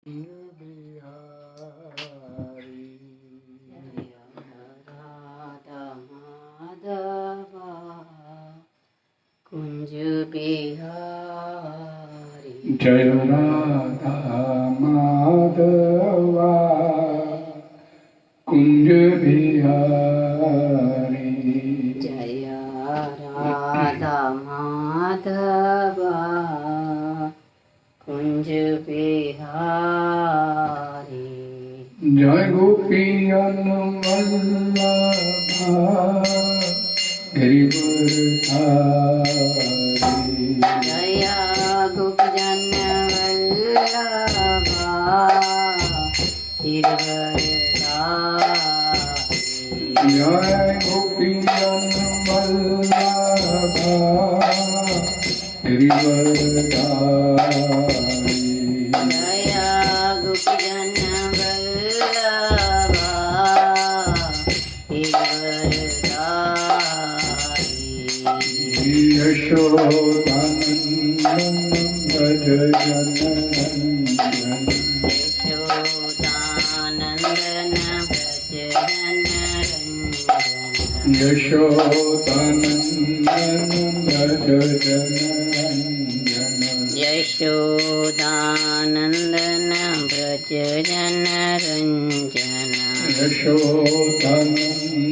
बिहारी राधा माधवा कुंज बिहारी जय राधा माधवा कुंज बिहारी जय राधा माधवा कुंज बिहारी जय गोपियन वल्लभा गिरिवरधारी जय गोपजन वल्लभा गिरिवरधारी जय गोपियन वल्लभा गिरिवरधारी जय गोपजन वल्लभा गिरिवरधारी यशोदानन्दनं भज जनरञ्जन यशोदानन्दन भज जनरञ्जन यशोदानन्दनं भज जनरञ्जन यशोदानन्दन भज जनरञ्जन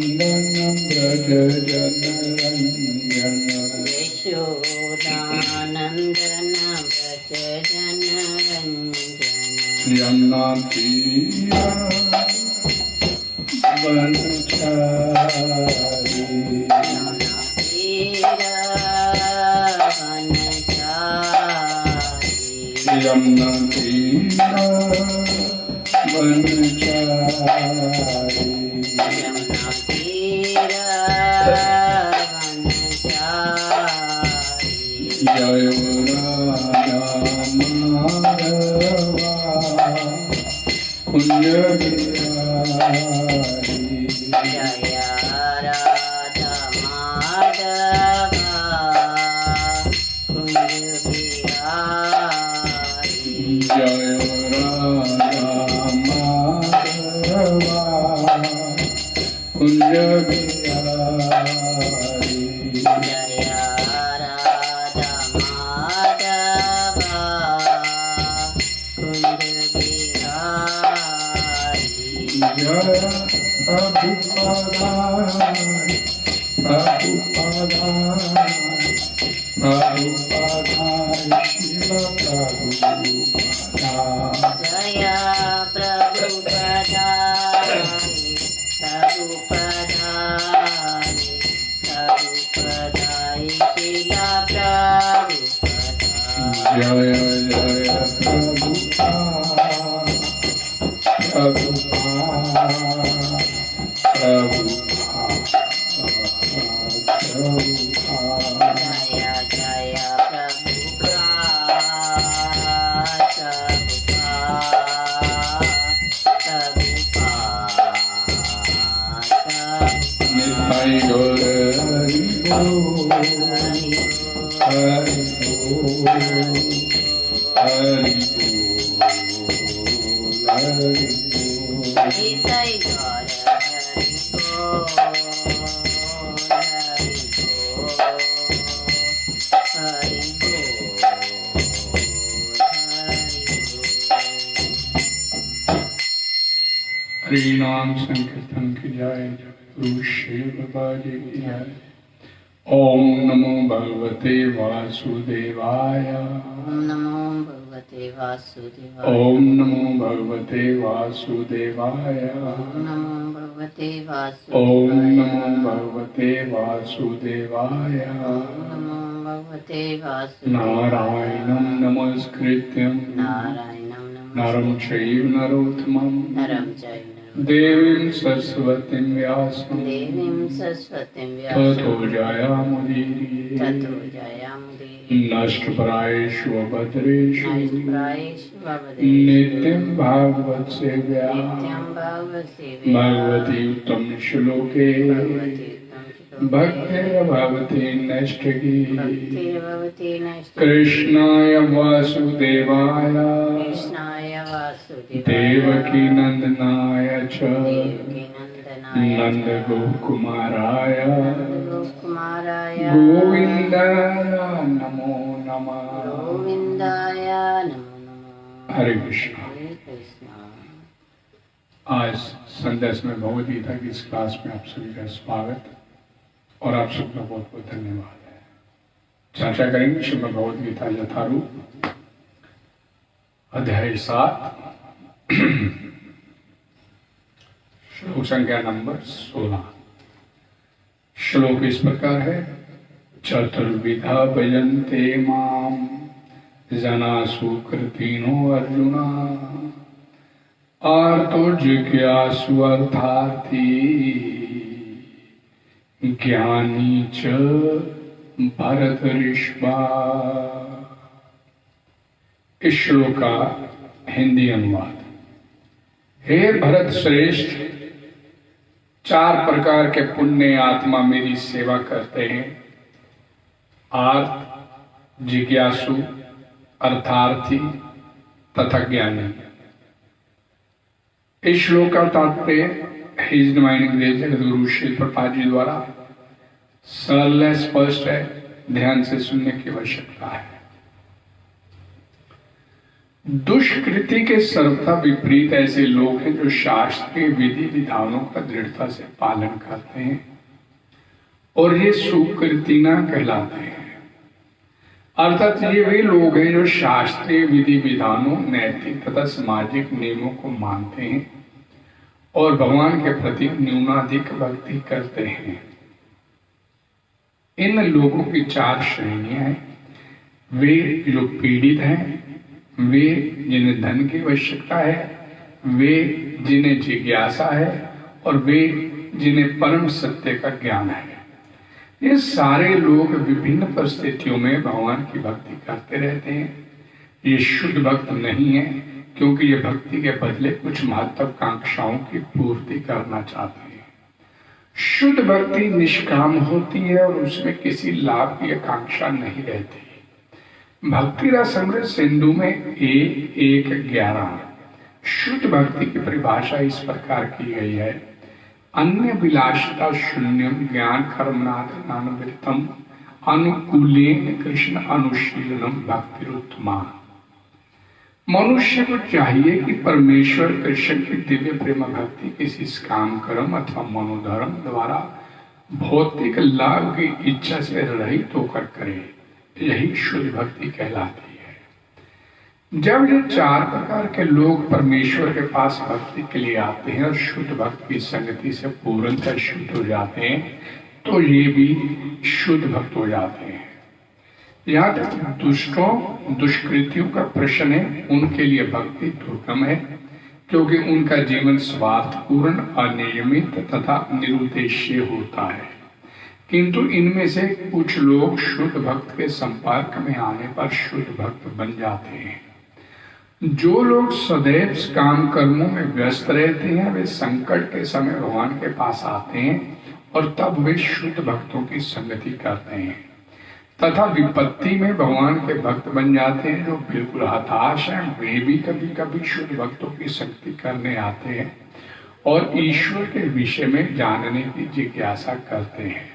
यशोदानन्दनं भज जनरञ्जन यशोदानन्दन भज जनरञ्जन यन्नाथीया वनचारी यमुनातीरा वनचारी जय राधा माधवा कुंज बिहारी जय राधा माधवा कुंज बिहारी जय राधा माधवा कुंज बिहारी जय राधा माधवा कुंज बिहारी जय प्रभुपादाय प्रभुपादाय प्रभुपादाय शिव प्रभुपादाय जय प्रभुपदाय प्रभुपदाय प्रभुपदाय शिला प्रभुपदाय जय जय प्रभुपाद प्रभुपाद प्रभुपाद प्रभुपाद जय जय प्रभुपाद प्रभुपाद निताई गौर हरि बोल हरि बोल हरि बोल हरि बोल निताई गौर हरि बोल हरि बोल हरि हरि नाम संकीर्तन की जाए गुरु शिव बाबा जी की जाए। ओम नमो भगवते वासुदेवाय ओम नमो भगवते वासुदेवाय ओम नमो भगवते वासुदेवाय ओम नमो भगवते ओम नमो वासुदेवाय भगवते वासुदेवाय ओम नमो भगवते वासुदेवाय नारायणं नमस्कृत्यं नारायणं नरं चैव नरोत्तमं नरं चैव देवीं सरस्वतीं व्यासं देवीं सरस्वतीं ततो व्यासं जयामुदीरये ततो जयामुदीरये नष्टप्रायेषु भद्रेषु नष्टप्रायेषु भवदेषु नित्यं भागवत सेव्या नित्यं भागवतसेव्या भगवती उत्तम श्लोके भगवती उत्तम भक्तिर्भवति नष्टकी भक्तिर्भवति नष्टकी कृष्णाय वासुदेवाय कृष्णाय वासुदेवाय देवकी नंदनाय च देवकी नंदनाय नंद गोकुमाराय गोकुमाराय गोविंदाय नमो नमः। गोविंदाय नमो नमः। हरे कृष्ण। हरे कृष्ण। आज संदेश में भगवद गीता की इस क्लास में आप सभी का स्वागत और आप सबका बहुत बहुत धन्यवाद है। चर्चा करेंगे श्रीमद् भगवद गीता यथारूप अध्याय 7 श्लोक संख्या नंबर 16। श्लोक इस प्रकार है। चतुर्विधा भजन्ते माम जना सुकृतिनो अर्जुना आर्तो जिज्ञासु अर्थार्थी ज्ञानी च भरतऋषभा। इस श्लोक का हिंदी अनुवाद। हे भरत श्रेष्ठ, 4 प्रकार के पुण्य आत्मा मेरी सेवा करते हैं। आर्त, जिज्ञासु, अर्थार्थी तथा ज्ञानी। इस श्लोक का तात्पर्य हिज डिवाइन ग्रेस जगद्गुरु श्री प्रभुपाद जी द्वारा सरल है, स्पष्ट है, ध्यान से सुनने की आवश्यकता है। दुष्कृति के सर्वथा विपरीत ऐसे लोग हैं जो शास्त्रीय विधि विधानों का दृढ़ता से पालन करते हैं और ये सुकृतिना कहलाते हैं। अर्थात ये वे लोग हैं जो शास्त्रीय विधि विधानों, नैतिक तथा सामाजिक नियमों को मानते हैं और भगवान के प्रति न्यूनाधिक भक्ति करते हैं। इन लोगों की 4 श्रेणियां हैं। वे जो पीड़ित हैं, वे जिन्हें धन की आवश्यकता है, वे जिन्हें जिज्ञासा है और वे जिन्हें परम सत्य का ज्ञान है। ये सारे लोग विभिन्न परिस्थितियों में भगवान की भक्ति करते रहते हैं। ये शुद्ध भक्त नहीं है, क्योंकि ये भक्ति के बदले कुछ महत्वाकांक्षाओं की पूर्ति करना चाहते हैं। शुद्ध भक्ति निष्काम होती है और उसमें किसी लाभ की आकांक्षा नहीं रहती। भक्ति रसामृत सिंधु में 1:11 शुद्ध भक्ति की परिभाषा इस प्रकार की गई है। अन्य विलासिता शून्यम ज्ञान कर्मनाथनानवृतम अनुकूलेन कृष्ण अनुशीलनम भक्तिरुत्तमा। मनुष्य को चाहिए कि परमेश्वर कृष्ण की दिव्य प्रेम भक्ति किसी काम कर्म अथवा मनोधर्म द्वारा भौतिक लाभ की इच्छा से रहित होकर करे। यही शुद्ध भक्ति कहलाती है। जब ये 4 प्रकार के लोग परमेश्वर के पास भक्ति के लिए आते हैं और शुद्ध भक्त की संगति से पूर्णतः शुद्ध हो जाते हैं, तो ये भी शुद्ध भक्त हो जाते हैं। यहाँ तक दुष्टों, दुष्कृतियों का प्रश्न है, उनके लिए भक्ति दुर्गम है, क्योंकि उनका जीवन स्वार्थपूर्ण, अनियमित तथा निरुद्देश्य होता है। किंतु इनमें से कुछ लोग शुद्ध भक्त के संपर्क में आने पर शुद्ध भक्त बन जाते हैं। जो लोग सदैव काम कर्मों में व्यस्त रहते हैं, वे संकट के समय भगवान के पास आते हैं और तब वे शुद्ध भक्तों की संगति करते हैं तथा विपत्ति में भगवान के भक्त बन जाते हैं। जो बिल्कुल हताश हैं, वे भी कभी कभी शुद्ध भक्तों की संगति करने आते हैं और ईश्वर के विषय में जानने की जिज्ञासा करते हैं।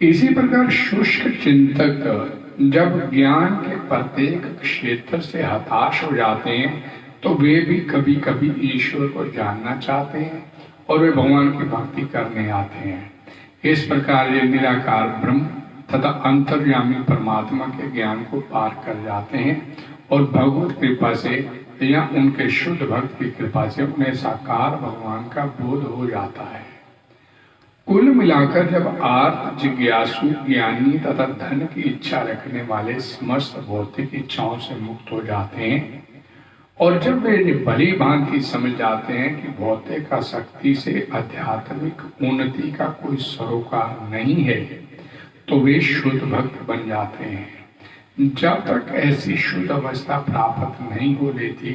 इसी प्रकार शुष्क चिंतक जब ज्ञान के प्रत्येक क्षेत्र से हताश हो जाते हैं, तो वे भी कभी कभी ईश्वर को जानना चाहते हैं और वे भगवान की भक्ति करने आते हैं। इस प्रकार ये निराकार ब्रह्म तथा अंतर्यामी परमात्मा के ज्ञान को पार कर जाते हैं और भगवत कृपा से या उनके शुद्ध भक्त की कृपा से उन्हें साकार भगवान का बोध हो जाता है। कुल मिलाकर जब आर्त, जिज्ञासु, ज्ञानी तथा धन की इच्छा रखने वाले समस्त भौतिक इच्छाओं से मुक्त हो जाते हैं और जब वे भली भांति समझ जाते हैं कि भौतिक आसक्ति से आध्यात्मिक उन्नति का कोई सरोकार नहीं है, तो वे शुद्ध भक्त बन जाते हैं। जब तक ऐसी शुद्ध अवस्था प्राप्त नहीं हो लेती,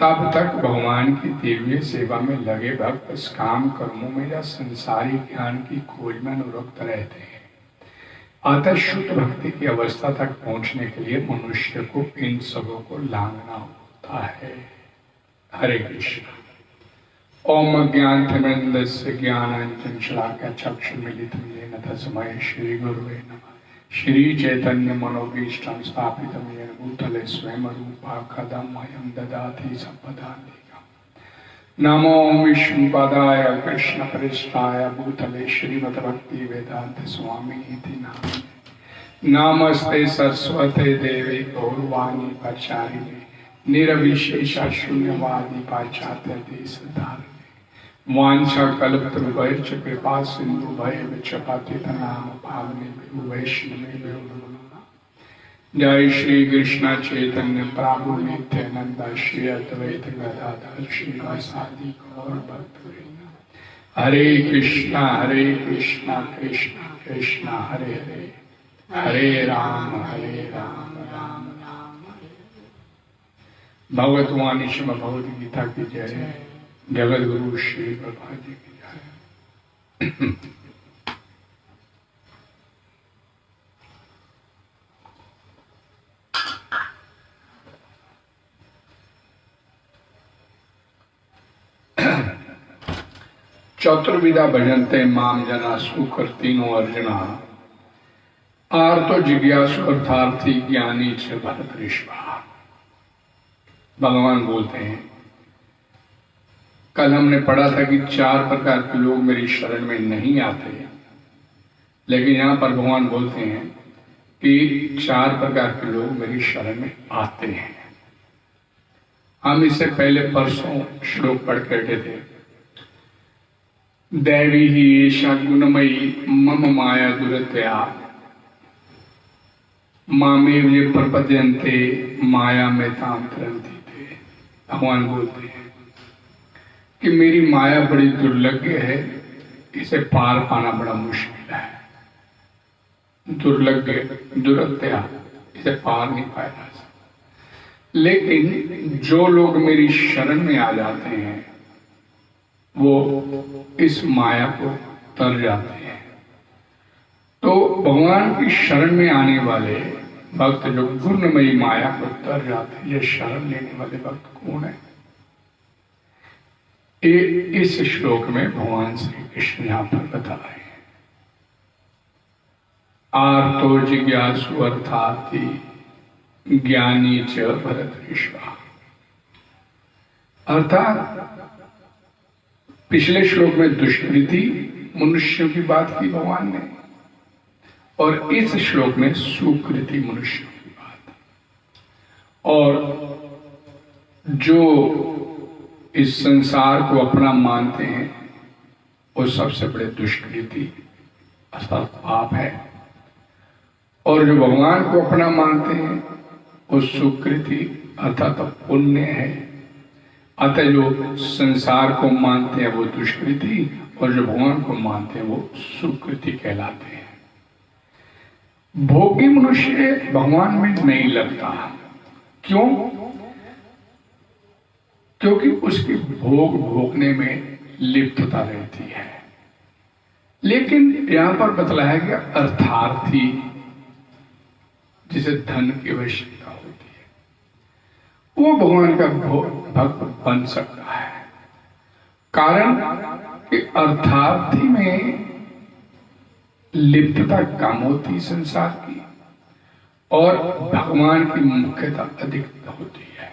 तब तक भगवान की दिव्य सेवा में लगे भक्त इस काम कर्मों में या संसारी ज्ञान की खोज में अनुरक्त रहते हैं। अतः शुद्ध भक्ति की अवस्था तक पहुंचने के लिए मनुष्य को इन सबों को लांघना होता है। हरे कृष्ण। ओम ज्ञानतिमिरन्धस्य ज्ञानाञ्जन शलाकया चक्षुर्मीलितं येन तस्मै श्री गुरुवे नमः। श्री चैतन्य मनोभीष्टं स्थापितं येन भूतले स्वयं रूपा कदा मह्यं ददाति सम्पदान्तिकम्। नमो विष्णुपदाय कृष्णप्रेष्ठाय भूतले श्रीमद्भक्ति वेदांत स्वामिनीति नामिने। नमस्ते सरस्वते देवे गौरवाणी प्रचारिणे निरविशेष शून्यवादी पाश्चात्य देशधारिणे। वांछा कल्पतरुभ्यश्च कृपा सिन्धुभ्यश्च पतितनाम पावनेभ्यो वैष्णवेभ्यो नमो नमः। जय श्री कृष्ण चैतन्य प्रभु नित्यानंद श्री अद्वैत गदाधर श्रीवासादि गौर भक्तवृंद। हरे कृष्णा कृष्ण कृष्ण हरे हरे, हरे राम राम राम हरे। भगवतवाणी श्रीमद् भगवद गीता की जय। जगत गुरु श्री प्रभुपाद जी की जय। चतुर्विधा भजन्ते माम जना सुकृतिनो अर्जुना आर्तो जिज्ञासु अर्थार्थी ज्ञानी च भरतऋषभा। भगवान बोलते हैं, कल हमने पढ़ा था कि 4 प्रकार के लोग मेरी शरण में नहीं आते, लेकिन यहाँ पर भगवान बोलते हैं कि 4 प्रकार के लोग मेरी शरण में आते हैं। हम इससे पहले परसों श्लोक पढ़ के बैठे थे। दैवी ही एषा गुणमयी मम माया दुरतया मामेव ये प्रपद्यन्ते माया में ताम तरन्ति थे। भगवान बोलते हैं कि मेरी माया बड़ी दुर्लभ्य है, इसे पार पाना बड़ा मुश्किल है। दुर्लभ्य दुरत्या, इसे पार नहीं पाया जा सकता। लेकिन जो लोग मेरी शरण में आ जाते हैं वो इस माया को तर जाते हैं। तो भगवान की शरण में आने वाले भक्त जो गुणमयी माया को तर जाते हैं, ये शरण लेने वाले भक्त कौन है? इस श्लोक में भगवान श्री कृष्ण यहां पर बता रहे हैं। आर्तो जिज्ञासु अर्थार्थी ज्ञानी च भरतऋषभा। अर्थात पिछले श्लोक में दुष्कृति मनुष्यों की बात की भगवान ने, और इस श्लोक में सुकृति मनुष्यों की बात। और जो इस संसार को अपना मानते हैं वो सबसे बड़े दुष्कृति अर्थात पाप है, और जो भगवान को अपना मानते हैं वो सुकृति अर्थात पुण्य है। अतः जो संसार को मानते हैं वो दुष्कृति, और जो भगवान को मानते हैं वो सुकृति कहलाते हैं। भोगी मनुष्य भगवान में नहीं लगता। क्यों? क्योंकि उसकी भोग भोगने में लिप्तता रहती है। लेकिन यहां पर बतलाया गया अर्थार्थी, जिसे धन की आवश्यकता होती है, वो भगवान का भक्त बन सकता है। कारण कि अर्थार्थी में लिप्तता कम होती संसार की, और भगवान की मुख्यता अधिक होती है।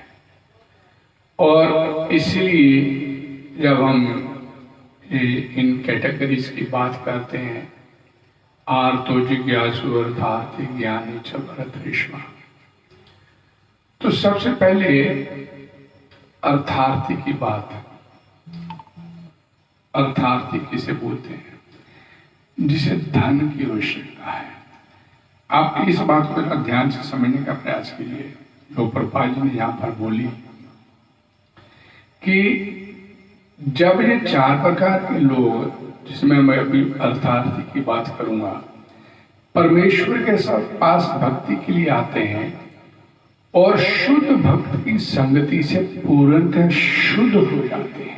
और इसलिए जब हम इन कैटेगरीज की बात करते हैं, आर्तो जिज्ञासु अर्थार्थी ज्ञानी च भरतऋषभा, तो सबसे पहले अर्थार्थी की बात। अर्थार्थी किसे बोलते हैं? जिसे धन की आवश्यकता है। आप इस बात को ध्यान से समझने का प्रयास कीजिए। जो प्रभुपाद जी ने यहाँ पर बोली कि जब ये 4 प्रकार के लोग, जिसमें मैं अभी अर्थार्थी की बात करूंगा, परमेश्वर के पास भक्ति के लिए आते हैं और शुद्ध भक्त की संगति से पूर्णतः शुद्ध हो जाते हैं,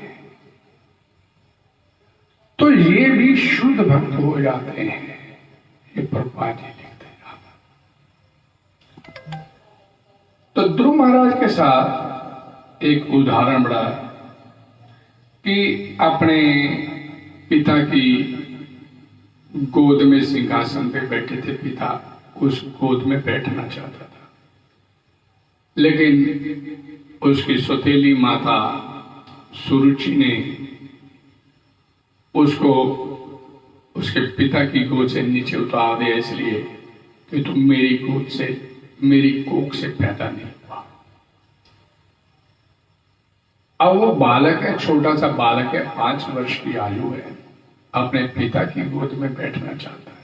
तो ये भी शुद्ध भक्त हो जाते हैं। ये प्रभुपाद जी लिखते हैं। तो ध्रुव महाराज के साथ एक उदाहरण बड़ा कि अपने पिता की गोद में सिंहासन पे बैठे थे। पिता उस गोद में बैठना चाहता था, लेकिन उसकी सौतेली माता सुरुचि ने उसको उसके पिता की गोद से नीचे उतार दिया, इसलिए कि तुम मेरी गोद से, मेरी कोख से पैदा नहीं हुआ। अब वो बालक है, छोटा सा बालक है, 5 वर्ष की आयु है, अपने पिता की गोद में बैठना चाहता है,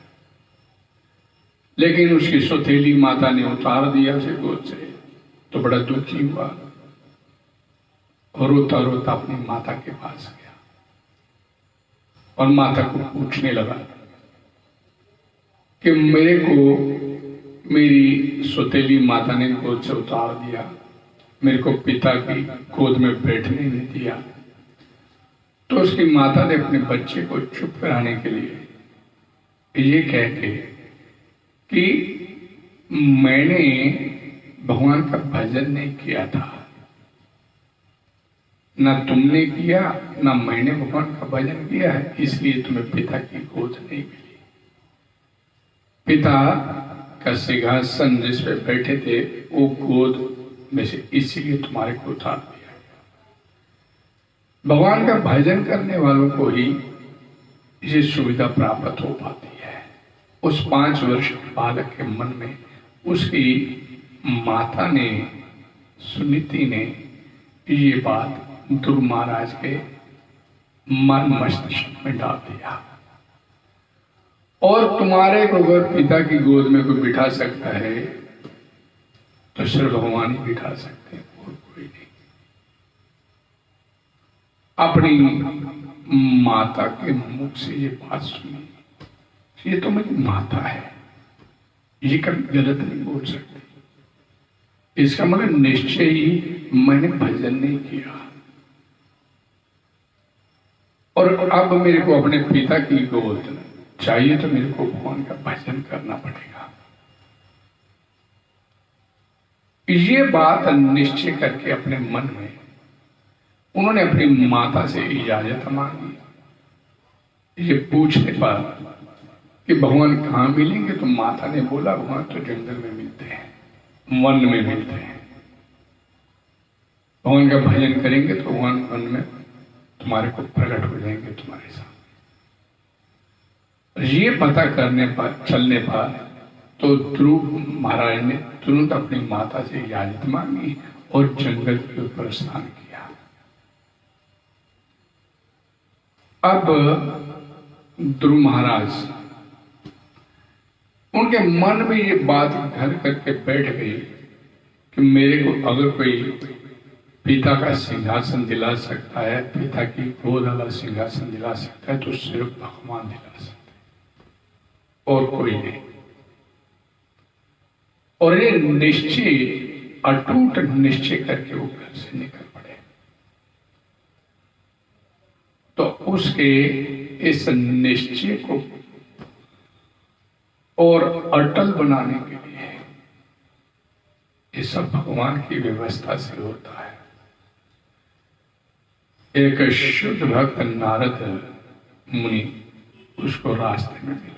लेकिन उसकी सौतेली माता ने उतार दिया उसे गोद से। तो बड़ा दुखी हुआ और रोता रोता अपनी माता के पास गया और माता को पूछने लगा कि मेरे को मेरी सौतेली माता ने गोद से उतार दिया, मेरे को पिता की गोद में बैठने नहीं दिया। तो उसकी माता ने अपने बच्चे को चुप कराने के लिए ये कह के कि मैंने भगवान का भजन नहीं किया था, ना तुमने किया ना मैंने भगवान का भजन किया है, इसलिए तुम्हें पिता की गोद नहीं मिली। पिता का सिंहासन जिस पे बैठे थे वो गोद में से इसलिए तुम्हारे को उतार दिया। भगवान का भजन करने वालों को ही ये सुविधा प्राप्त हो पाती है। उस 5 वर्ष के बालक के मन में उसकी माता ने, सुनीति ने ये बात ध्रुव महाराज के मन मस्तिष्क में डाल दिया। और तुम्हारे को अगर पिता की गोद में कोई बिठा सकता है तो सिर्फ भगवान ही बिठा सकते हैं, और कोई नहीं। अपनी माता के मुख से ये बात सुनी, ये तो मेरी माता है, ये कभी गलत नहीं बोल सकती। इसका मतलब निश्चय ही मैंने भजन नहीं किया, और अब मेरे को अपने पिता की गोद चाहिए, तो मेरे को भगवान का भजन करना पड़ेगा। ये बात निश्चय करके अपने मन में उन्होंने अपनी माता से इजाजत मांगी। ये पूछने पर कि भगवान कहाँ मिलेंगे, तो माता ने बोला भगवान तो जंगल में मिलते हैं, वन में मिलते हैं। भगवान का भजन करेंगे तो भगवान वन में तुम्हारे को प्रकट हो जाएंगे तुम्हारे साथ। ये पता करने पर, चलने पर, तो ध्रुव महाराज ने तुरंत अपनी माता से इजाजत मांगी और जंगल के ऊपर स्नान किया। अब ध्रुव महाराज, उनके मन में ये बात घर करके बैठ गई कि मेरे को अगर कोई पिता का सिंहासन दिला सकता है, पिता की गोद वाला सिंहासन दिला सकता है, तो सिर्फ भगवान दिला सकते हैं और कोई नहीं। और ये निश्चय, अटूट निश्चय करके वो घर से निकल पड़े। तो उसके इस निश्चय को और अटल बनाने के लिए ये सब भगवान की व्यवस्था से होता है। एक शुद्ध भक्त नारद मुनि उसको रास्ते में मिल गए।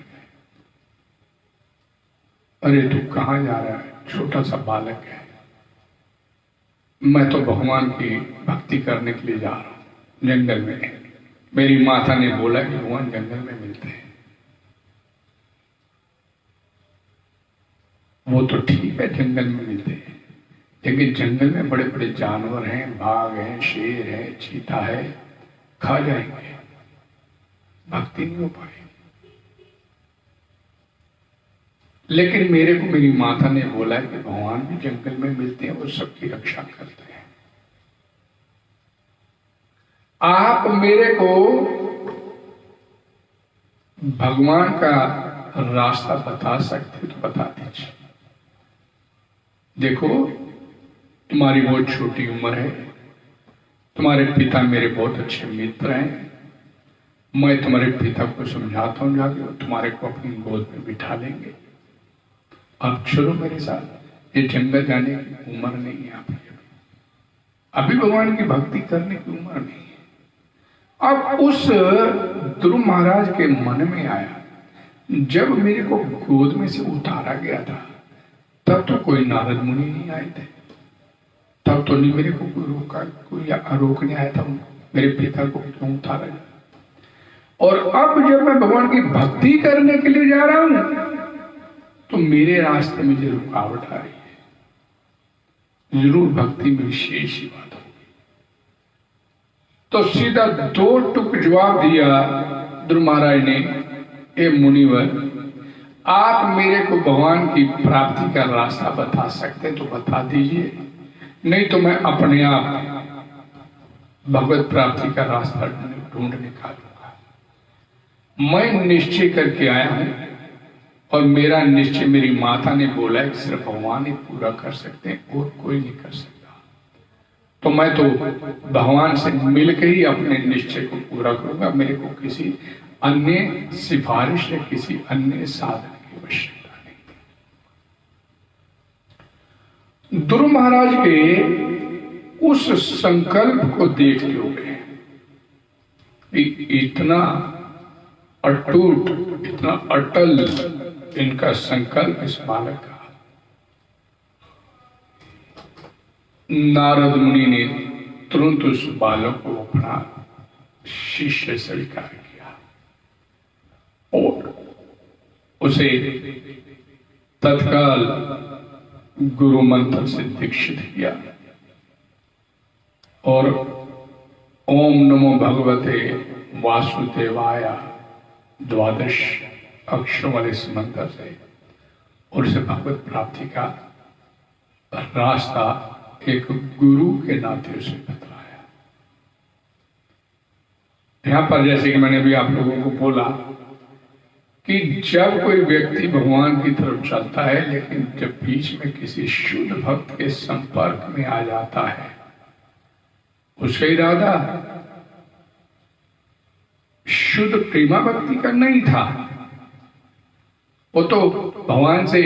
अरे तू कहाँ जा रहा है? छोटा सा बालक है, मैं तो भगवान की भक्ति करने के लिए जा रहा हूं जंगल में। मेरी माता ने बोला कि भगवान जंगल में मिलते हैं। वो तो ठीक है जंगल में मिलते हैं, लेकिन जंगल में बड़े बड़े जानवर हैं, बाघ हैं, शेर है, चीता है, खा जाएंगे, भक्ति नहीं हो पाएगी। लेकिन मेरे को मेरी माता ने बोला कि भगवान भी जंगल में मिलते हैं, वो सबकी रक्षा करते हैं। आप मेरे को भगवान का रास्ता बता सकते तो बता दीजिए। देखो तुम्हारी बहुत छोटी उम्र है, तुम्हारे पिता मेरे बहुत अच्छे मित्र हैं, मैं तुम्हारे पिता को समझाता हूँ जाके, और तुम्हारे को अपनी गोद में बिठा लेंगे, अब चलो मेरे साथ। ये जंगल जाने की उम्र नहीं है आपकी, अभी भगवान की भक्ति करने की उम्र नहीं है। अब उस ध्रुव महाराज के मन में आया, जब मेरे को गोद में से उतारा गया था तब तो कोई नारद मुनि नहीं आए थे, तब तो नहीं मेरे को कोई रोका, कोई रोकने आया था मेरे पिता को क्यों उतारा गया। और अब जब मैं भगवान की भक्ति करने के लिए जा रहा हूं तो मेरे रास्ते में जो रुकावट आ रही है, जरूर भक्ति में विशेष ही बात होगी। तो सीधा 2 टुक जवाब दिया ध्रुव महाराज ने, ए मुनिवर, आप मेरे को भगवान की प्राप्ति का रास्ता बता सकते तो बता दीजिए, नहीं तो मैं अपने आप भगवत प्राप्ति का रास्ता ढूंढ निकालूंगा। मैं निश्चय करके आया हूं और मेरा निश्चय मेरी माता ने बोला है कि सिर्फ भगवान ही पूरा कर सकते हैं और कोई नहीं कर सकता। तो मैं तो भगवान से मिलकर ही अपने निश्चय को पूरा करूंगा, मेरे को किसी अन्य सिफारिश या किसी अन्य साधन की आवश्यकता नहीं। ध्रुव महाराज के उस संकल्प को देखते हुए, इतना अटूट, इतना अटल इनका संकल्प इस बालक का, नारद मुनि ने तुरंत उस बालक को अपना शिष्य स्वीकार किया और उसे तत्काल गुरु मंत्र से दीक्षित किया और ओम नमो भगवते वासुदेवाय 12 अक्षर वाले इस मंत्र से और उसे भगवत प्राप्ति का रास्ता एक गुरु के नाते उसे बतलाया। यहां पर जैसे कि मैंने भी आप लोगों को बोला कि जब कोई व्यक्ति भगवान की तरफ चलता है, लेकिन जब बीच में किसी शुद्ध भक्त के संपर्क में आ जाता है, उसका इरादा शुद्ध प्रेमा भक्ति का नहीं था, वो तो भगवान से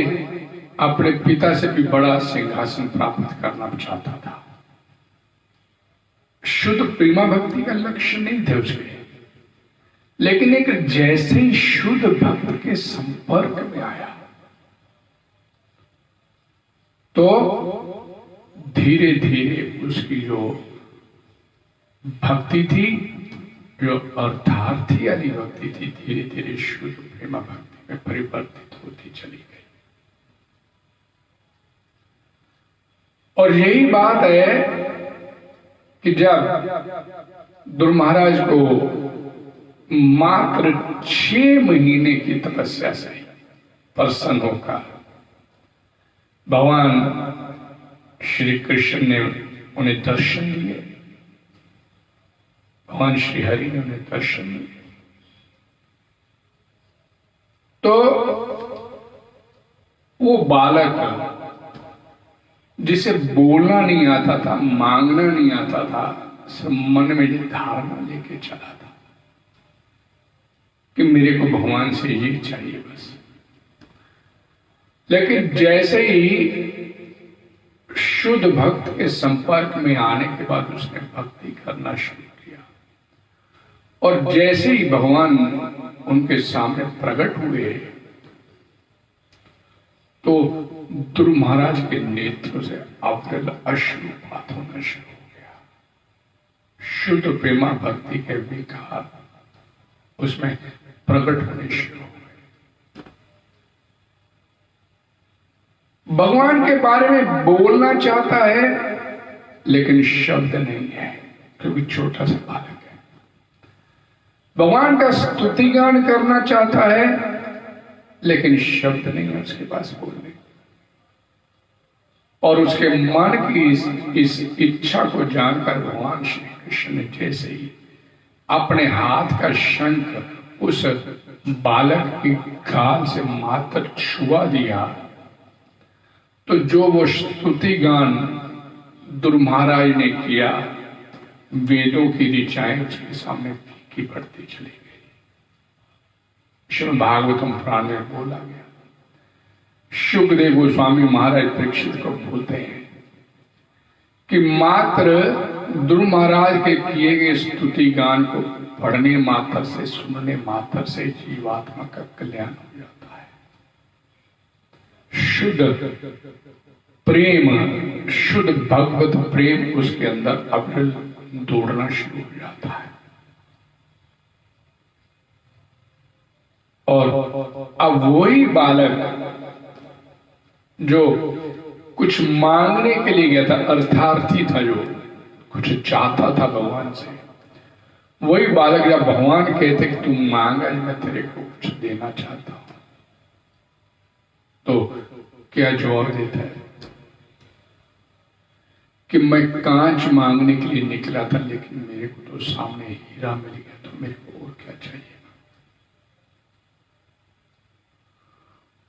अपने पिता से भी बड़ा सिंहासन प्राप्त करना चाहता था। शुद्ध प्रेमा भक्ति का लक्ष्य नहीं थे उसके, लेकिन एक जैसे ही शुद्ध भक्त के संपर्क में आया तो धीरे धीरे उसकी जो भक्ति थी, जो अर्थार्थी वाली भक्ति थी, धीरे धीरे शुद्ध प्रेमा भक्ति में परिवर्तित होती चली गई। और यही बात है कि जब ध्रुव महाराज को मात्र 6 महीने की तपस्या से प्रसन्न होकर भगवान श्री कृष्ण ने उन्हें दर्शन दिए, भगवान श्री हरि ने उन्हें दर्शन दिए, तो वो बालक जिसे बोलना नहीं आता था, मांगना नहीं आता था, मन में जो धारणा लेके चला था कि मेरे को भगवान से ये चाहिए बस, लेकिन जैसे ही शुद्ध भक्त के संपर्क में आने के बाद उसने भक्ति करना शुरू किया और जैसे ही भगवान उनके सामने प्रकट हुए तो ध्रुव महाराज के नेत्र से अविरल अश्रुपात होना शुरू हो गया। शुद्ध प्रेमा भक्ति के विकार उसमें प्रकट होने शुरू हो गए। भगवान के बारे में बोलना चाहता है लेकिन शब्द नहीं है, क्योंकि छोटा सा बालक है। भगवान का स्तुतिगान करना चाहता है लेकिन शब्द नहीं है उसके पास बोलने, और उसके मन की इस इच्छा को जानकर भगवान श्री कृष्ण ने जैसे ही अपने हाथ का शंख उस बालक की गाल से मात्र छुआ दिया, तो जो वो स्तुति गान दुर्महाराज ने किया, वेदों की ऋचाएं उसके सामने फीकी पड़ती चली गई। श्रीमद् भागवतम पुराण में बोला गया। शुकदेव गोस्वामी महाराज परीक्षित को बोलते हैं कि मात्र ध्रुव महाराज के किए गए स्तुति गान को पढ़ने मात्र से, सुनने मात्र से जीवात्मा का कल्याण हो जाता है। शुद्ध प्रेम, शुद्ध भगवत प्रेम उसके अंदर अविरल दौड़ना शुरू हो जाता है। और अब वही बालक जो कुछ मांगने के लिए गया था, अर्थार्थी था, जो कुछ चाहता था भगवान से, वही बालक जब भगवान कहते कि तू मांगा, मैं तेरे को कुछ देना चाहता हूं, तो क्या जवाब देता है कि मैं कांच मांगने के लिए निकला था, लेकिन मेरे को तो सामने हीरा मिल गया, तो मेरे को और क्या चाहिए।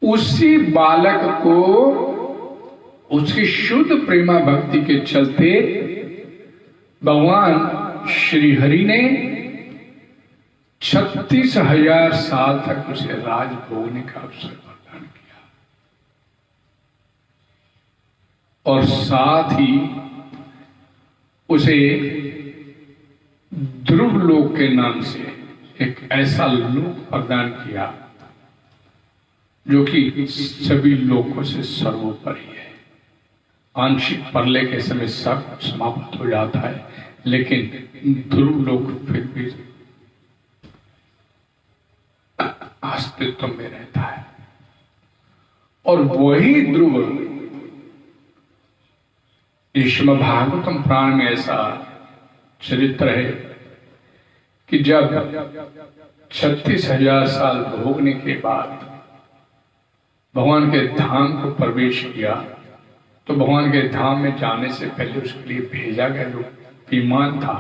उसी बालक को उसकी शुद्ध प्रेमा भक्ति के चलते भगवान श्री हरि ने 36,000 साल तक उसे राज भोगने का अवसर प्रदान किया, और साथ ही उसे ध्रुव लोक के नाम से एक ऐसा लोक प्रदान किया जो कि सभी लोकों से सर्वोपरि है। आंशिक प्रलय के समय सब समाप्त हो जाता है, लेकिन ध्रुव लोक फिर भी अस्तित्व में रहता है। और वही ध्रुव श्रीमद् भागवतम पुराण में ऐसा चरित्र है कि जब 36,000 साल भोगने के बाद भगवान के धाम को प्रवेश किया, तो भगवान के धाम में जाने से पहले उसके लिए भेजा गया जो विमान था,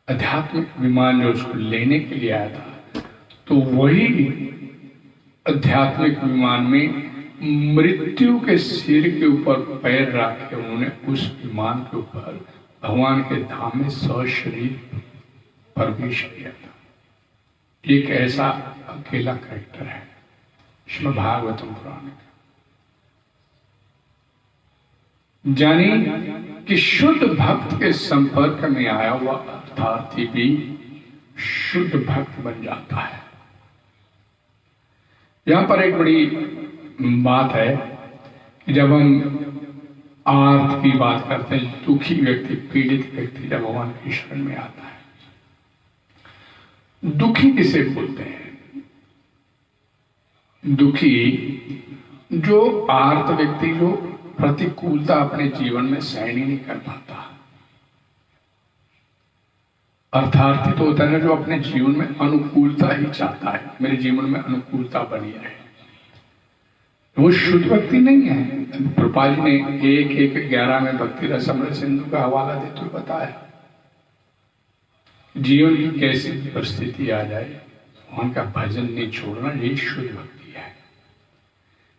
आध्यात्मिक विमान जो उसको लेने के लिए आया था, तो वही आध्यात्मिक विमान में मृत्यु के सिर के ऊपर पैर रख के उन्होंने उस विमान के ऊपर भगवान के धाम में सशरीर प्रवेश किया था। एक ऐसा अकेला कैरेक्टर है श्रीमद् भागवतम पुराण का। जानी कि शुद्ध भक्त के संपर्क में आया हुआ अर्थार्थी भी शुद्ध भक्त बन जाता है। यहां पर एक बड़ी बात है कि जब हम आर्त की बात करते हैं, दुखी व्यक्ति, पीड़ित व्यक्ति जब भगवान की शरण में आता है, दुखी किसे बोलते हैं? दुखी जो आर्त व्यक्ति जो प्रतिकूलता अपने जीवन में सहन ही नहीं कर पाता। अर्थार्थी तो होता है ना जो अपने जीवन में अनुकूलता ही चाहता है, मेरे जीवन में अनुकूलता बनी रहे। वो शुद्ध भक्ति नहीं है। प्रभुपाद जी ने 1:11 में भक्ति रसमृत सिंधु का हवाला देते हुए बताया जीवन की कैसी परिस्थिति आ जाए, उनका भजन नहीं छोड़ना, यही शुद्ध भक्ति है।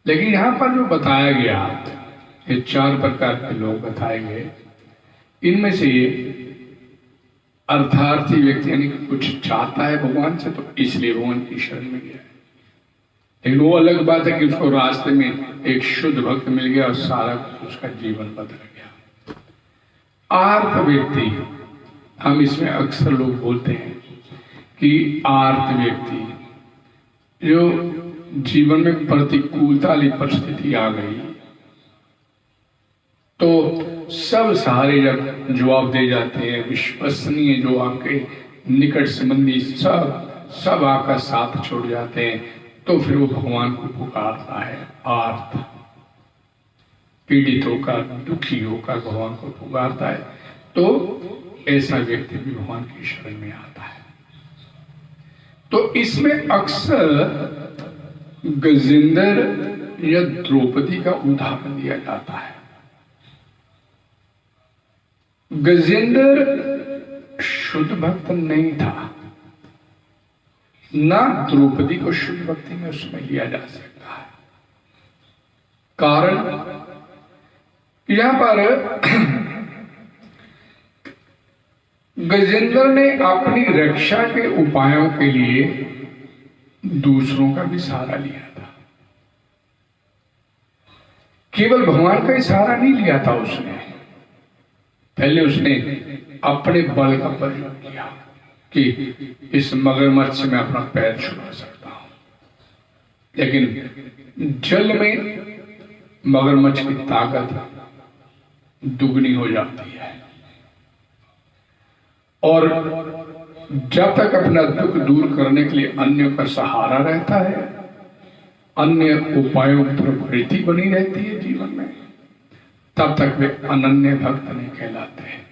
लेकिन यहां पर जो बताया गया, ये 4 प्रकार के लोग बताए गए, इनमें से अर्थार्थी व्यक्ति यानी कुछ चाहता है भगवान से, तो इसलिए भगवान की शरण में गया है। लेकिन वो अलग बात है कि उसको रास्ते में एक शुद्ध भक्त मिल गया और सारा उसका जीवन बदल गया। आर्त व्यक्ति, हम इसमें अक्सर लोग बोलते हैं कि आर्त व्यक्ति जो जीवन में प्रतिकूलता वाली परिस्थिति आ गई, तो सब सहारे जब जवाब दे जाते हैं, विश्वसनीय जो आपके निकट संबंधी सब आपका साथ छोड़ जाते हैं, तो फिर वो भगवान को पुकारता है। आर्त पीड़ित होकर, दुखी होकर भगवान को पुकारता है, तो ऐसा व्यक्ति भी भगवान की शरण में आता है। तो इसमें अक्सर गजेंद्र या द्रौपदी का उदाहरण दिया जाता है। गजेंद्र शुद्ध भक्त नहीं था, ना द्रौपदी को शुद्ध भक्ति में उसमें लिया जा सकता है। कारण यहां पर गजेंद्र ने अपनी रक्षा के उपायों के लिए दूसरों का भी सहारा लिया था। केवल भगवान का ही सहारा नहीं लिया था उसने। पहले उसने अपने बल का प्रयोग किया कि इस मगरमच्छ से मैं अपना पैर छुड़ा सकता हूं, लेकिन जल में मगरमच्छ की ताकत दुगनी हो जाती है और जब तक अपना दुख दूर करने के लिए अन्यों का सहारा रहता है, अन्य उपायों पर वृत्ति बनी रहती है जीवन में, तब तक वे अनन्य भक्त नहीं कहलाते हैं।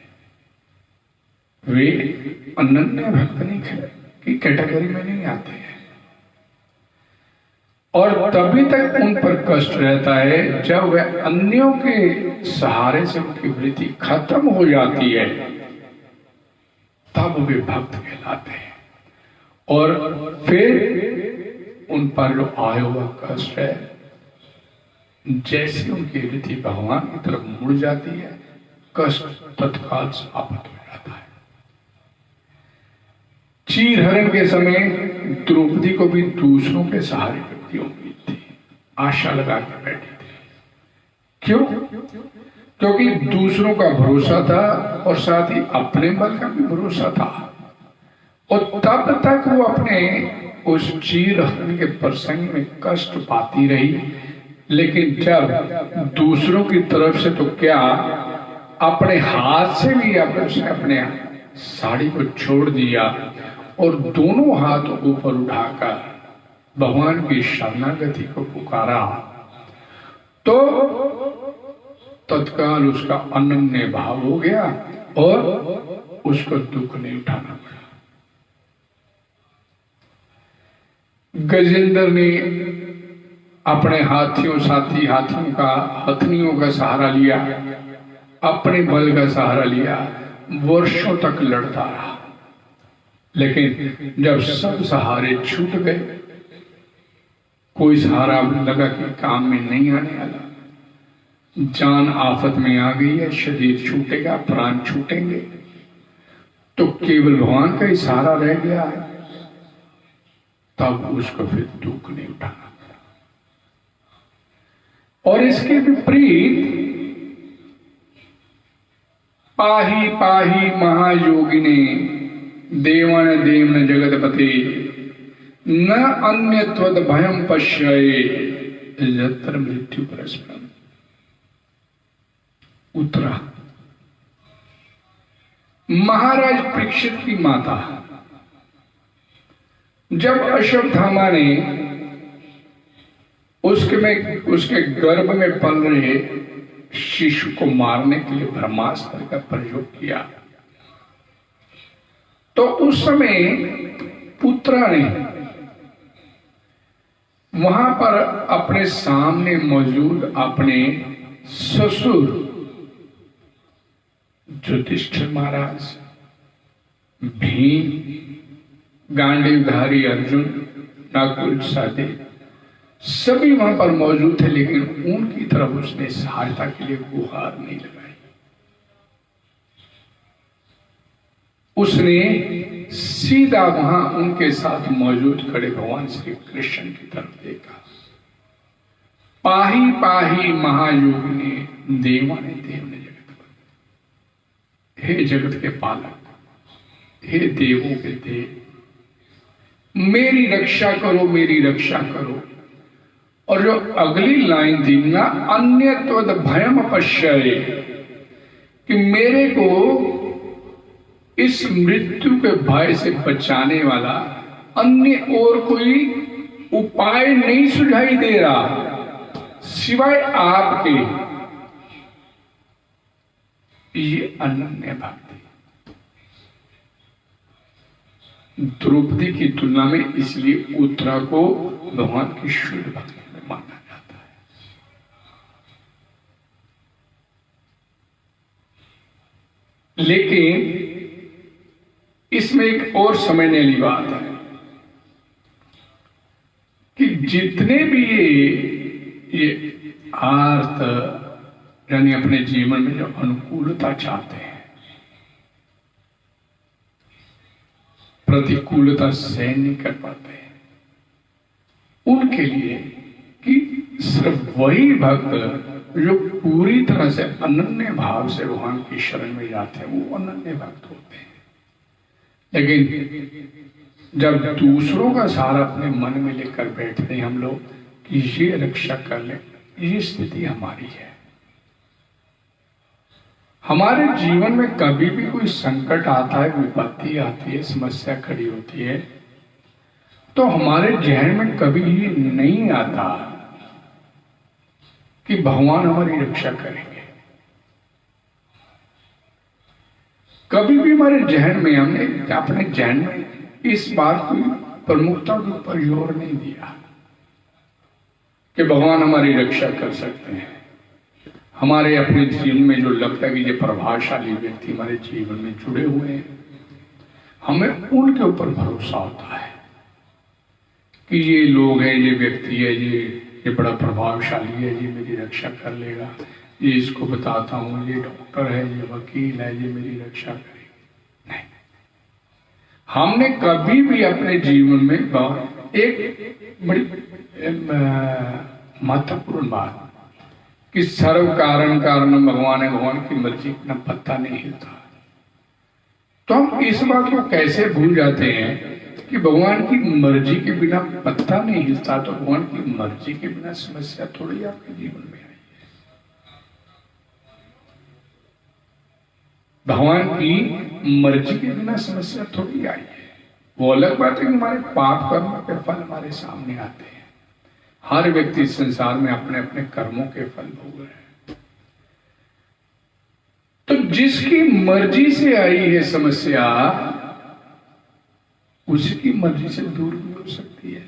वे अनन्य भक्त नहीं की कैटेगरी में नहीं आते हैं। और तभी तक उन पर कष्ट रहता है जब वह अन्यों के सहारे से उनकी वृत्ति खत्म हो जाती है, तब वे भक्त कहलाते हैं। और फिर उन पर जो आया हुआ कष्ट है, जैसे उनकी वृत्ति भगवान की तरफ मुड़ जाती है, कष्ट तत्काल समाप्त हो जाता है। चीरहरण के समय द्रौपदी को भी दूसरों के सहारे की उम्मीद थी, आशा लगा के बैठी थी। क्यों? क्योंकि दूसरों का भरोसा था और साथ ही अपने बल का भी भरोसा था। और तब तक वो अपने उस चीरहरण के प्रसंग में कष्ट पाती रही, लेकिन जब दूसरों की तरफ से तो क्या, अपने हाथ से भी उसने अपने साड़ी को छोड़ दिया और दोनों हाथ ऊपर उठाकर भगवान की शरणागति को पुकारा, तो तत्काल उसका अनन्य भाव हो गया और उसको दुख नहीं उठाना पड़ा। गजेंद्र ने अपने हथनियों का सहारा लिया, अपने बल का सहारा लिया, वर्षों तक लड़ता रहा, लेकिन जब सब सहारे छूट गए, कोई सहारा लगा कि काम में नहीं आने वाला, जान आफत में आ गई है, शरीर छूटेगा, प्राण छूटेंगे, तो केवल भगवान का ही सहारा रह गया है, तब उसको फिर दुख नहीं उठाना पड़ा। और इसके विपरीत पाही पाही महायोगिने देवन देवन जगतपते न अन्यत्वद भयम पश्यये यत्र मृत्यु परस्परम। उत्तरा महाराज परीक्षित की माता जब अश्वत्थामा ने उसके गर्भ में पल रहे शिशु को मारने के लिए ब्रह्मास्त्र का प्रयोग किया, तो उस समय पुत्रा ने वहां पर अपने सामने मौजूद अपने ससुर युधिष्ठिर महाराज, भीम, गांडीवधारी अर्जुन, नकुल सहदेव सभी वहां पर मौजूद थे, लेकिन उनकी तरफ उसने सहायता के लिए गुहार नहीं लगाई। उसने सीधा वहां उनके साथ मौजूद खड़े भगवान श्री कृष्ण की तरफ देखा। पाही पाही महायोगिने देवाने देवने जगत, हे जगत के पालक, हे देवों के देव, मेरी रक्षा करो, मेरी रक्षा करो। और जो अगली लाइन थी ना, अन्यत्वद भयम पश्यये, कि मेरे को इस मृत्यु के भय से बचाने वाला अन्य और कोई उपाय नहीं सुझाई दे रहा सिवाय आपके। ये अनन्य भक्ति द्रौपदी की तुलना में इसलिए उत्तरा को भगवान की शुद्ध भक्ति में माना जाता है। लेकिन इसमें एक और समझने वाली बात है कि जितने भी ये आर्त यानी अपने जीवन में जो अनुकूलता चाहते हैं, प्रतिकूलता सहन नहीं कर पाते हैं, उनके लिए कि सिर्फ वही भक्त जो पूरी तरह से अनन्य भाव से भगवान की शरण में जाते हैं वो अनन्य भक्त होते हैं। लेकिन जब दूसरों का सहारा अपने मन में लेकर बैठते हैं हम लोग कि ये रक्षा कर ले, ये स्थिति हमारी है। हमारे जीवन में कभी भी कोई संकट आता है, विपत्ति आती है, समस्या खड़ी होती है, तो हमारे जहन में कभी ये नहीं आता कि भगवान हमारी रक्षा करेंगे। कभी भी हमारे जहन में हमने अपने जहन में इस बात को प्रमुखता के ऊपर जोर नहीं दिया कि भगवान हमारी रक्षा कर सकते हैं। हमारे अपने जीवन में जो लगता है कि ये प्रभावशाली व्यक्ति हमारे जीवन में जुड़े हुए हैं, हमें उनके ऊपर भरोसा होता है कि ये लोग हैं, ये व्यक्ति है, ये बड़ा प्रभावशाली है, ये मेरी रक्षा कर लेगा, ये इसको बताता हूँ, ये डॉक्टर है, ये वकील है, ये मेरी रक्षा करेगा। नहीं, हमने कभी भी अपने जीवन में एक बड़ी महत्वपूर्ण बात कि सर्व कारण कारण भगवान है, भगवान की मर्जी का पत्ता नहीं हिलता। तो हम इस बात को कैसे भूल जाते हैं कि भगवान की मर्जी के बिना पत्ता नहीं हिलता, तो भगवान की मर्जी के बिना समस्या थोड़ी आपके जीवन में आई है। भगवान की मर्जी के बिना समस्या थोड़ी आई है। वो अलग बात है कि हमारे पाप कर्म के फल हमारे सामने आते हैं। हर व्यक्ति संसार में अपने अपने कर्मों के फल भोग रहे हैं। तो जिसकी मर्जी से आई है समस्या, उसकी मर्जी से दूर भी हो सकती है।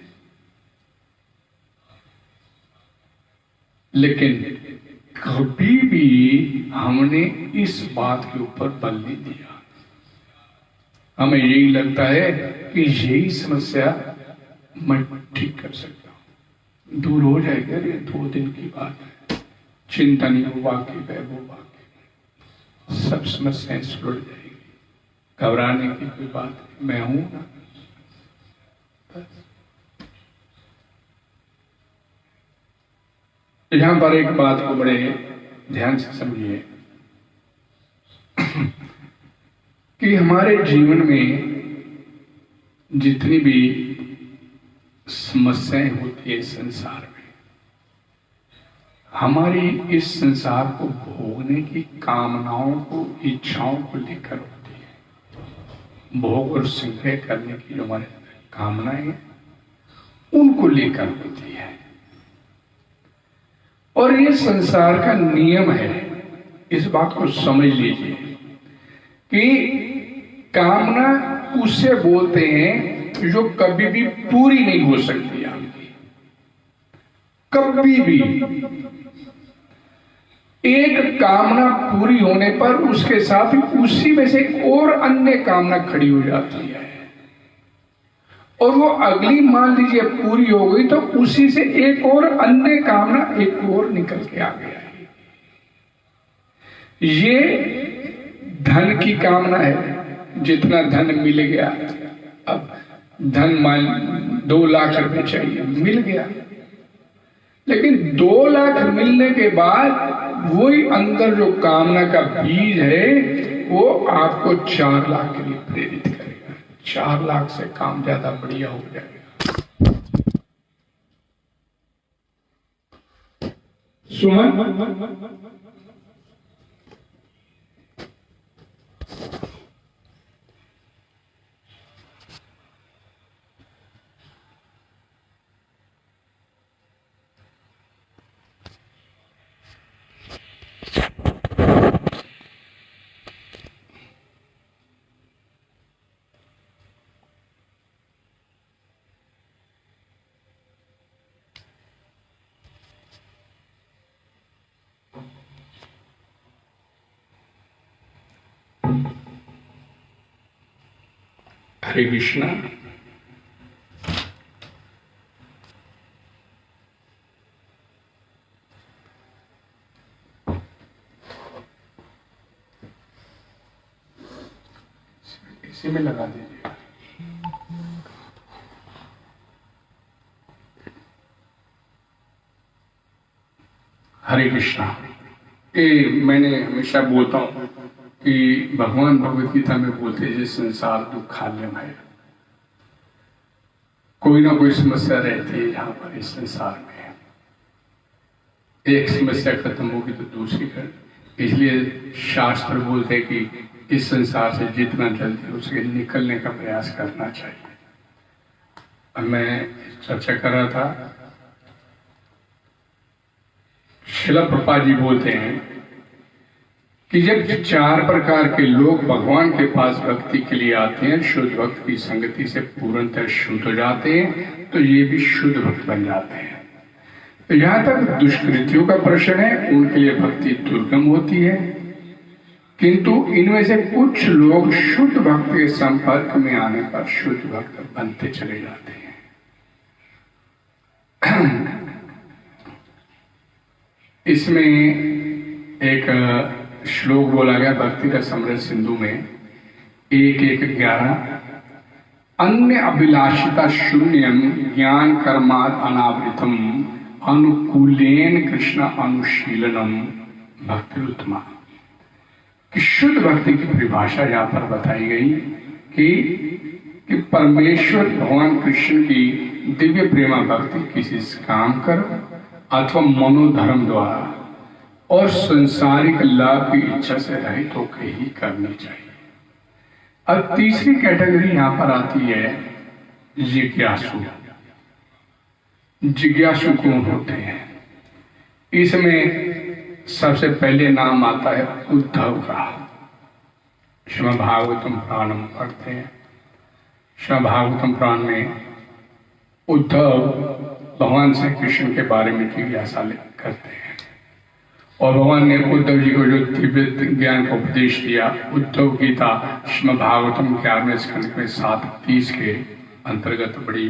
लेकिन कभी भी हमने इस बात के ऊपर बल नहीं दिया। हमें यही लगता है कि यही समस्या मैं ठीक कर सकता हूं, दूर हो जाएगी, अरे 2 दिन की बात है, चिंता नहीं हो, बाकी वैभव बाकी सब समस्याएं सुलझ जाएगी, घबराने की कोई बात नहीं, मैं हूं ना। यहां पर एक बात को बड़े ध्यान से समझिए कि हमारे जीवन में जितनी भी समस्याएं होती है संसार में, हमारी इस संसार को भोगने की कामनाओं को, इच्छाओं को लेकर होती है। भोग और संग्रह करने की जो हमारे कामनाएं हैं, उनको लेकर होती है। और ये संसार का नियम है, इस बात को समझ लीजिए कि कामना उसे बोलते हैं जो कभी भी पूरी नहीं हो सकती आपकी। कभी भी एक कामना पूरी होने पर उसके साथ उसी में से एक और अन्य कामना खड़ी हो जाती है, और वो अगली मान लीजिए पूरी हो गई तो उसी से एक और अन्य कामना एक और निकल के आ गया है। ये धन की कामना है, जितना धन मिल गया, अब धन मान 2 लाख रुपए चाहिए, मिल गया, लेकिन 2 लाख मिलने के बाद वही अंदर जो कामना का बीज है वो आपको 4 लाख के लिए प्रेरित करेगा। 4 लाख से काम ज्यादा बढ़िया हो जाएगा। सुमन, हरे कृष्णा। इसी में लगा दीजिए। हरे कृष्णा। ये मैंने हमेशा बोलता हूं कि भगवान भगवत गीता में बोलते हैं संसार दुखालयम है। कोई ना कोई समस्या रहती है यहाँ पर इस संसार में। एक समस्या खत्म होगी तो दूसरी कर, इसलिए शास्त्र बोलते हैं कि इस संसार से जितना जल्दी उसके निकलने का प्रयास करना चाहिए। अब मैं चर्चा कर रहा था, श्रील प्रभुपाद जी बोलते हैं कि जब 4 प्रकार के लोग भगवान के पास भक्ति के लिए आते हैं, शुद्ध भक्त की संगति से पूर्णतः शुद्ध हो जाते हैं, तो ये भी शुद्ध भक्त बन जाते हैं। तो यहाँ तक दुष्कृतियों का प्रश्न है, उनके लिए भक्ति दुर्गम होती है, किंतु इनमें से कुछ लोग शुद्ध भक्त के संपर्क में आने पर शुद्ध भक्त बनते चले जाते हैं। इसमें एक श्लोक बोला गया भक्ति का समृद्ध सिंधु में 1:11, अन्य अभिलाषिता शून्यम ज्ञान कर्माद अनावृतम अनुकूलेन कृष्ण अनुशीलनम भक्ति उत्तमा। कि शुद्ध भक्ति की परिभाषा यहाँ पर बताई गई कि परमेश्वर भगवान कृष्ण की दिव्य प्रेमा भक्ति किसी काम कर अथवा मनोधर्म द्वारा और संसारिक लाभ की इच्छा से रहित होकर ही करनी चाहिए। अब तीसरी कैटेगरी यहाँ पर आती है जिज्ञासु। जिज्ञासु कौन होते हैं? इसमें सबसे पहले नाम आता है उद्धव का। श्रीमद् भागवतम पुराण हम पढ़ते हैं। श्रीमद् भागवतम पुराण में उद्धव भगवान श्री कृष्ण के बारे में जिज्ञासा करते हैं और भगवान ने उद्धव जी को जो दिव्य ज्ञान का उपदेश दिया, उद्धव गीता श्रीमद् भागवतम 11वें स्कंद में 7:30 के अंतर्गत बड़ी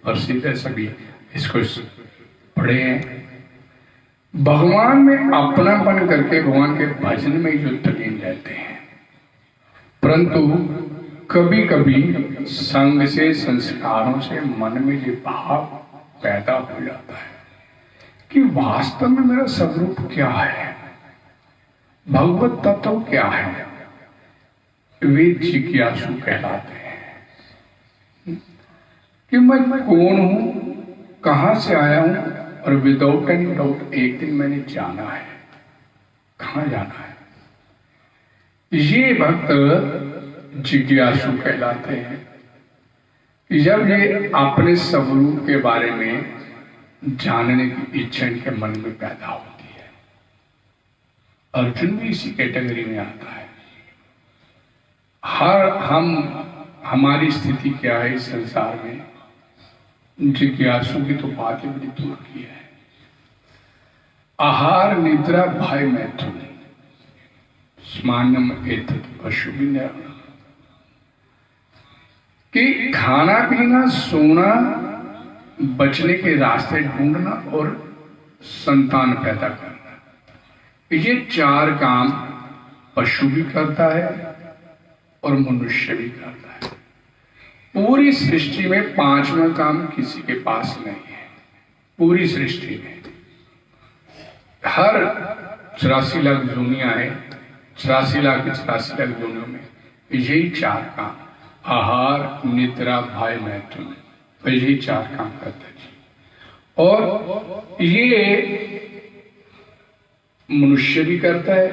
प्रसिद्ध है, सभी इसको पढ़े हैं। भगवान में अपनापन करके भगवान के भजन में जो तलीन रहते हैं, परंतु कभी कभी संग से संस्कारों से मन में ये भाव पैदा हो जाता है कि वास्तव में मेरा स्वरूप क्या है, भगवत तत्व क्या है। वे जिज्ञासु कहलाते हैं कि मैं कौन हूं, कहां से आया हूं, और विदाउट एनी डाउट एक दिन मैंने जाना है। कहां जाना है? ये भक्त जिज्ञासु कहलाते हैं कि जब ये अपने स्वरूप के बारे में जानने की इच्छा इनके मन में पैदा होती है। अर्जुन भी इसी कैटेगरी में आता है। हमारी स्थिति क्या है इस संसार में, जिज्ञासु की तो बात बड़ी दूर की है। आहार निद्रा भय मैथुन स्मानम एतत् पशु कि खाना पीना सोना, बचने के रास्ते ढूंढना और संतान पैदा करना, ये 4 काम पशु भी करता है और मनुष्य भी करता है। पूरी सृष्टि में 5वां काम किसी के पास नहीं है। पूरी सृष्टि में हर 84 लाख दुनिया है, 84 लाख दुनिया में यही 4 काम, आहार निद्रा भय मैथुन, यही 4 काम करता है। और ये मनुष्य भी करता है,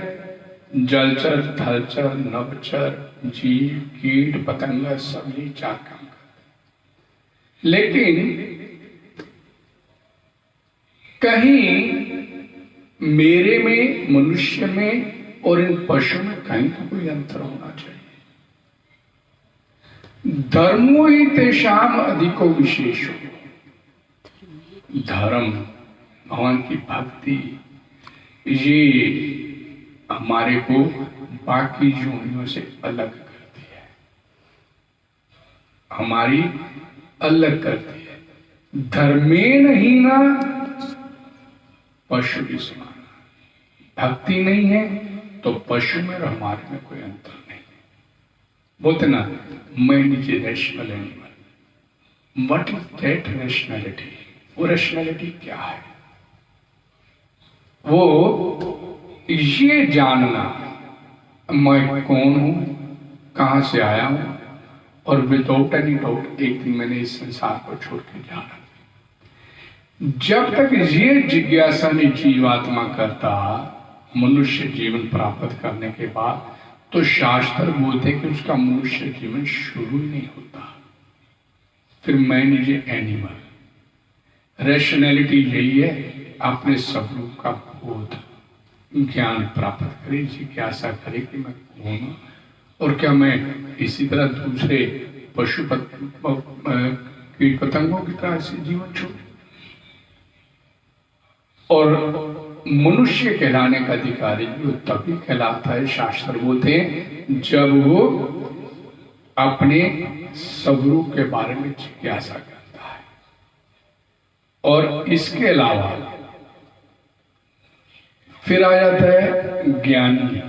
जलचर थलचर नभचर जीव कीट पतंगा सब यही 4 काम करते हैं। लेकिन कहीं मेरे में, मनुष्य में और इन पशु में कहीं तो कोई अंतर होना चाहिए। धर्मो ही तेषाम अधिको विशेषो। धर्म, भगवान की भक्ति, ये हमारे को बाकी योनियों से अलग करती है, हमारी अलग करती है। धर्मेण ही ना पशु की समान। भक्ति नहीं है तो पशु में और हमारे में कोई अंतर नहीं है। बोलते ना, mind is a rational animal. What is that rationality? वो रैशनैलिटी क्या है? वो ये जानना मैं कौन हूं, कहां से आया हूं, और विदाउट एनी डाउट एक दिन मैंने इस संसार को छोड़ के जाना। जब तक ये जिज्ञासा नहीं जीवात्मा करता मनुष्य जीवन प्राप्त करने के बाद, तो शास्त्र बोलते कि उसका मनुष्य जीवन शुरू ही नहीं होता। फिर मैन इज एनिमल। रैशनैलिटी यही है, अपने स्वरूप का बोध ज्ञान प्राप्त करे, जिज्ञासा करे कि मैं कौन हूं, और क्या मैं इसी तरह दूसरे पशु कीट पतंगों की तरह से जीवन छोड़, और मनुष्य कहलाने का अधिकारी वो तभी कहलाता है, शास्त्र बोलते हैं, जब वो अपने स्वरूप के बारे में जिज्ञासा करता है। और इसके अलावा फिर आ जाता है ज्ञानी।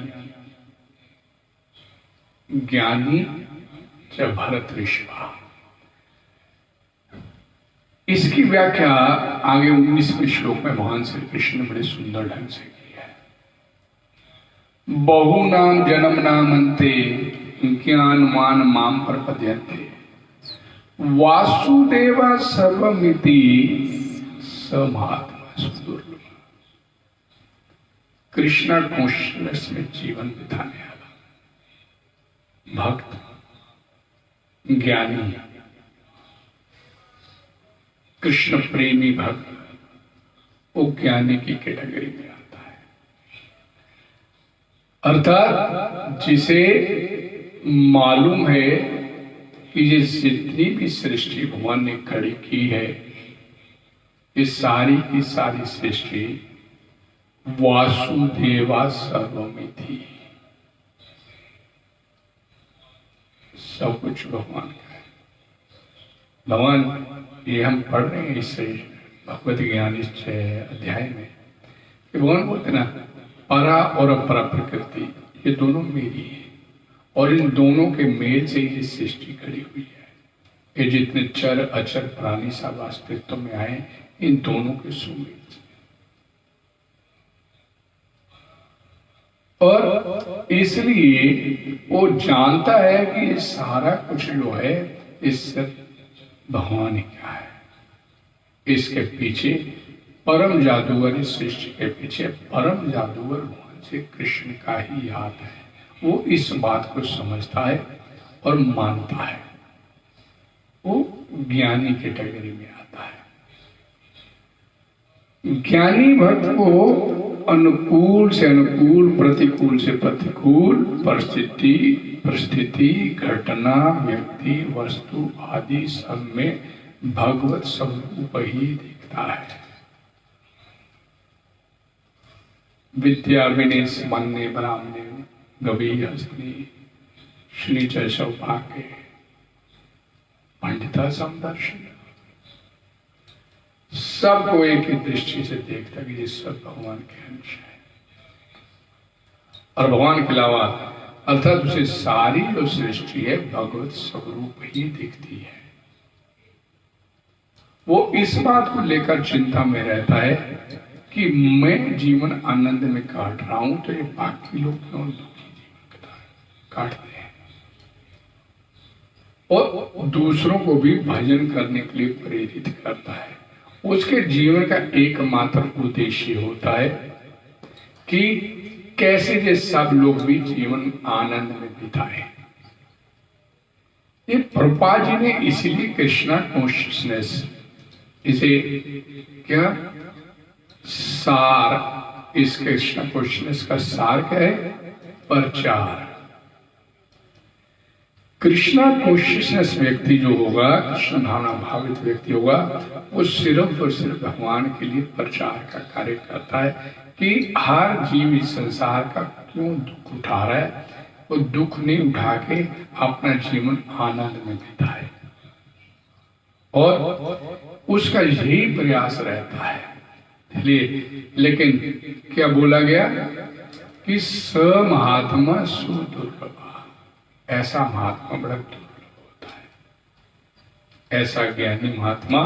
ज्ञानी जब भरत ऋषि, इसकी व्याख्या आगे 19वें श्लोक में भगवान श्री कृष्ण ने बड़े सुंदर ढंग से की है। बहुनाम जन्म नामन्ते ज्ञानवान माम प्रपद्यन्ते वासुदेव सर्वमिति स महात्मा सुदुर्लभ। कृष्ण कॉन्शियसनेस में जीवन बिताने वाला भक्त, ज्ञानी, कृष्ण प्रेमी भक्त, वो ज्ञानी की कैटेगरी में आता है। अर्थात जिसे मालूम है कि ये जितनी भी सृष्टि भगवान ने खड़ी की है, ये सारी की सारी सृष्टि वासुदेवा सर्वमिति, सब कुछ भगवान का है। भगवान, ये हम पढ़ रहे हैं इस भगवत ज्ञान इस अध्याय में कि भगवान बोलते ना, परा और अपरा प्रकृति ये दोनों मेरी है, और इन दोनों के मेल से ये सृष्टि खड़ी हुई है। ये जितने चर अचर प्राणी सब अस्तित्व में आए, इन दोनों के सुमेल से। और इसलिए वो जानता है कि ये सारा कुछ जो है इससे भगवान ही क्या है। इसके पीछे परम जादूगर, इस सृष्टि के पीछे परम जादूगर भगवान श्री कृष्ण का ही याद है। वो इस बात को समझता है और मानता है, वो ज्ञानी कैटेगरी में आता है। ज्ञानी भक्त को अनुकूल से अनुकूल, प्रतिकूल से प्रतिकूल परिस्थिति, घटना, व्यक्ति, वस्तु आदि सब में भगवत स्वरूप ही दिखता है। विद्या विनय मान्य ब्राह्मणे गभीर हस्ती श्री च सौभाग्य पंडिता समदर्शन। सबको एक ही दृष्टि से देखता कि ये सब भगवान के अंश है, और भगवान के अलावा अर्थात उसे सारी जो सृष्टि है भगवत स्वरूप ही दिखती है। वो इस बात को लेकर चिंता में रहता है कि मैं जीवन आनंद में काट रहा हूं, तो ये बाकी लोग क्यों दुखी जीवन काटते हैं, और दूसरों को भी भजन करने के लिए प्रेरित करता है। उसके जीवन का एकमात्र उद्देश्य होता है कि कैसे ये सब लोग भी जीवन आनंद में बिताए। ये प्रभुपाद जी ने इसीलिए कृष्णा कॉन्शियसनेस, इसे क्या सार, इस कृष्णा कॉन्शियसनेस का सार क्या है? प्रचार। कृष्णा कॉन्शियसनेस व्यक्ति जो होगा, कृष्ण भावना भावित व्यक्ति होगा, वो सिर्फ और सिर्फ भगवान के लिए प्रचार का कार्य करता है कि हर जीव इस संसार का क्यों दुख उठा रहा है, वो दुख नहीं उठा के अपना जीवन आनंद में बिताए, और उसका यही प्रयास रहता है। लेकिन क्या बोला गया कि स महात्मा सुदुर्लभ, ऐसा महात्मा बड़ा दुर्लभ होता है। ऐसा ज्ञानी महात्मा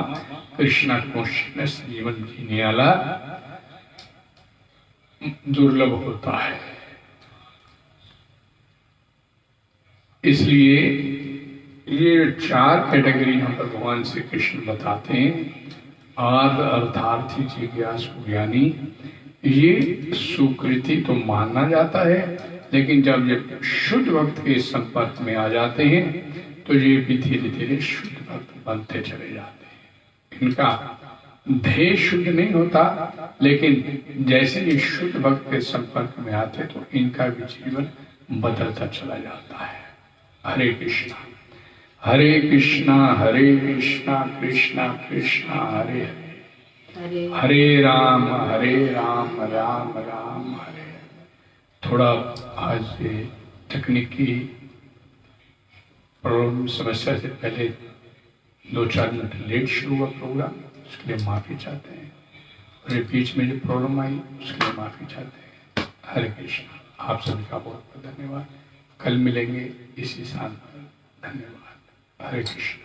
कृष्णा कॉन्शियसनेस जीवन जीने वाला दुर्लभ होता है। इसलिए ये 4 कैटेगरी यहाँ पर भगवान श्री कृष्ण बताते हैं। आर्थ अर्थार्थी जिज्ञासु ज्ञानी, ये सुकृति तो माना जाता है, लेकिन जब ये शुद्ध भक्त के संपर्क में आ जाते हैं तो ये भी धीरे धीरे शुद्ध भक्त बनते चले जाते हैं। इनका ध्येय शुद्ध नहीं होता, लेकिन जैसे ये शुद्ध भक्त के संपर्क में आते तो इनका भी जीवन बदलता चला जाता है। हरे कृष्णा हरे कृष्णा कृष्णा कृष्णा हरे हरे, हरे राम राम राम हरे। थोड़ा आज तकनीकी प्रॉब्लम समस्या से पहले 2-4 मिनट लेट शुरू हुआ प्रोग्राम, उसके लिए माफी चाहते हैं। और बीच में जो प्रॉब्लम आई उसके लिए माफी चाहते हैं। हरे कृष्णा। आप सभी का बहुत बहुत धन्यवाद। कल मिलेंगे इसी स्थान पर। धन्यवाद। हरे कृष्ण।